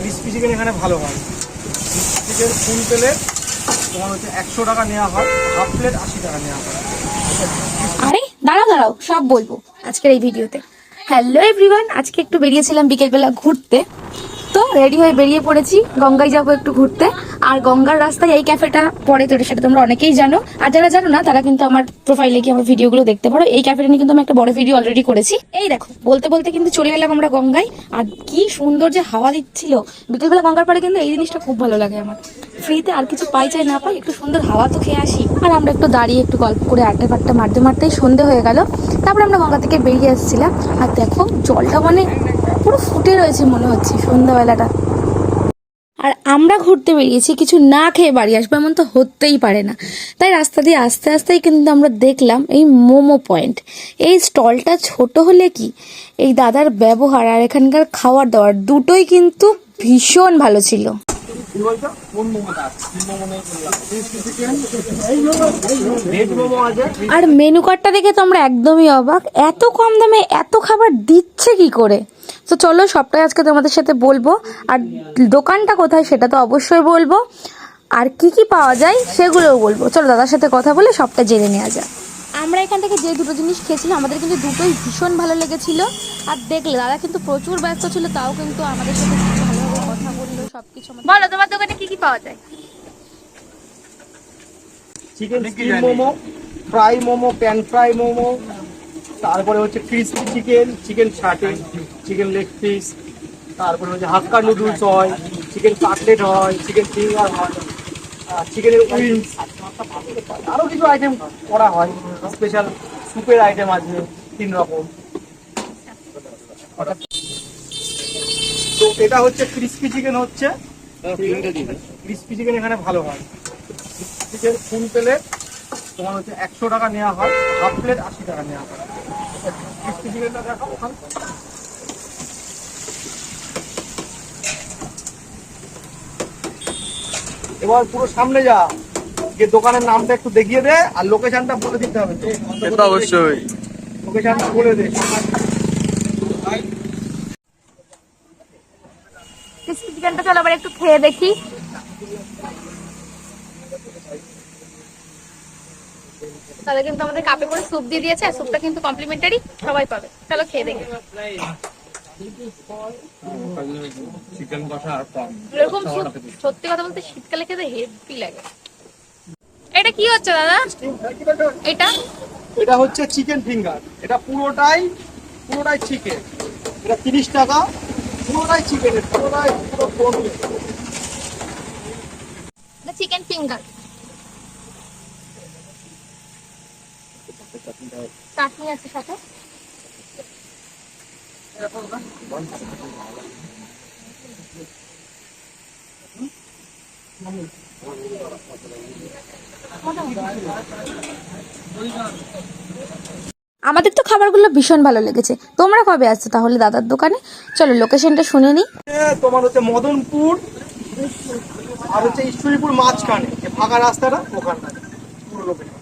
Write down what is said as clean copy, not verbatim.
Crispy chicken এখানে ভালো হয়। চিকেন ফুল প্লেট তোমার হচ্ছে 100 টাকা নেওয়া হয়, হাফ প্লেট 80 টাকা নেওয়া হয়। আরে দাঁড়াও দাঁড়াও, সব বলবো আজকের এই ভিডিওতে। হ্যালো এভরিওয়ান, আজকে একটু বেরিয়েছিলাম বিকেলবেলা ঘুরতে। তো রেডি হয়ে বেরিয়ে পড়েছি, গঙ্গায় যাবো একটু ঘুরতে। আর গঙ্গার রাস্তায় এই ক্যাফেটা পড়ে, তো সেটা তোমরা অনেকেই জানো। আর যারা জানো না তারা কিন্তু আমার প্রোফাইলে গিয়ে আমার ভিডিওগুলো দেখতে পারো। এই ক্যাফেটা নিয়ে কিন্তু আমি একটা বড় ভিডিও অলরেডি করেছি। এই দেখো, বলতে বলতে কিন্তু চলে এলাম আমরা গঙ্গায়। আর কি সুন্দর যে হাওয়া দিচ্ছিল বিকেলবেলা গঙ্গার পাড়ে, কিন্তু এই জিনিসটা খুব ভালো লাগে আমার। ফ্রিতে আর কিছু পাই চাই না পাই, একটু সুন্দর হাওয়া তো খেয়ে আসি। আর আমরা একটু দাঁড়িয়ে একটু গল্প করে আড্ডা ফাড্ডা মারতে মারতেই সন্ধে হয়ে গেল। তারপর আমরা গঙ্গা থেকে বেরিয়ে আসছিলাম। আর দেখো জলটা মানে পুরো ফুটে রয়েছে মনে হচ্ছে সন্ধ্যাবেলাটা। আর আমরা ঘুরতে বেরিয়েছি, কিছু না খেয়ে বাড়ি আসবো এমন তো হতেই পারে না। তাই রাস্তা দিয়ে আস্তে আস্তেই কিন্তু আমরা দেখলাম এই মোমো পয়েন্ট। এই স্টলটা ছোট হলে কি, এই দাদার ব্যবহার আর এখানকার খাওয়ার দাওয়ার দুটোই কিন্তু ভীষণ ভালো ছিল। আর মেনু কার্ডটা দেখে তো আমরা একদমই অবাক, এত কম দামে এত খাবার দিচ্ছে কি করে। তো চলো সবটাই আজকে তোমাদের সাথে বলবো। আর দোকানটা কোথায় সেটা তো অবশ্যই বলবো, আর কি কি পাওয়া যায় সেগুলোও বলবো। চলো দাদার সাথে কথা বলে সবটা জেনে নেওয়া যাক। আমরা এখান থেকে যে দুটো জিনিস খেয়েছিলাম আমাদের কিন্তু দুটোই ভীষণ ভালো লেগেছিল। আর দেখলে দাদা কিন্তু প্রচুর ব্যস্ত ছিল, তাও কিন্তু আমাদের সাথে ভালোভাবে কথা বললো সবকিছু। বলো তোমার দোকানে কি কি পাওয়া যায়? Chicken steam momo, fry momo, pan fry momo, তারপরে হচ্ছে ক্রিসপি চিকেন, চিকেন ছাটে, চিকেন লেগ পিস, তারপরে হচ্ছে হাক্কা নুডলস হয়, চিকেন কাটলেট হয়, চিকেন ফিঙ্গার হয়, চিকেনের উইংস, আরো কিছু আইটেম করা হয়। স্পেশাল স্যুপের আইটেম আছে 3 রকম। তো এটা হচ্ছে ক্রিসপি চিকেন, হচ্ছে ক্রিসপি চিকেন এখানে ভালো হয়। চিকেন ফুল প্লেট তোমার হচ্ছে 100 টাকা নেওয়া হয়, হাফ প্লেট 80 টাকা নেওয়া হয়। ক্রিসপি চিকেনটা দেখো ওখানে। এবার পুরো সামনে যা, যে দোকানের নামটা একটু দেখিয়ে দে, আর লোকেশনটা বলে দিতে হবে। তো অবশ্যই লোকেশনটা বলে দে। ক্রিসপি চিকেনটা চলো আবার একটু খেয়ে দেখি। তাহলে কিন্তু আমাদের কাপে করে স্যুপ দিয়ে দিয়েছে, স্যুপটা কিন্তু কমপ্লিমেন্টারি, সবাই পাবে। চলো খেয়ে দেখি। চিকেন কষা আর কম এরকম স্যুপ সত্যি কথা বলতে শীতকালে খেতে হেভি লাগে। এটা কি হচ্ছে দাদা? এটা এটা হচ্ছে চিকেন ফিঙ্গার। এটা পুরোটাই চিকেন। এটা 30 টাকা, পুরোটাই চিকেনের, পুরো চিকেন ফিঙ্গার, চাটনি আছে সাথে। আমাদের তো খাবারগুলো ভীষণ ভালো লেগেছে। তোমরা কবে আসছো তাহলে দাদার দোকানে? চলো লোকেশনটা শুনে নিই। তোমার হচ্ছে মদনপুর আর হচ্ছে ঈশ্বরীপুর মাঝখানে যে ফাঁকা রাস্তাটা, ওখানটা পুরো লোকেশন।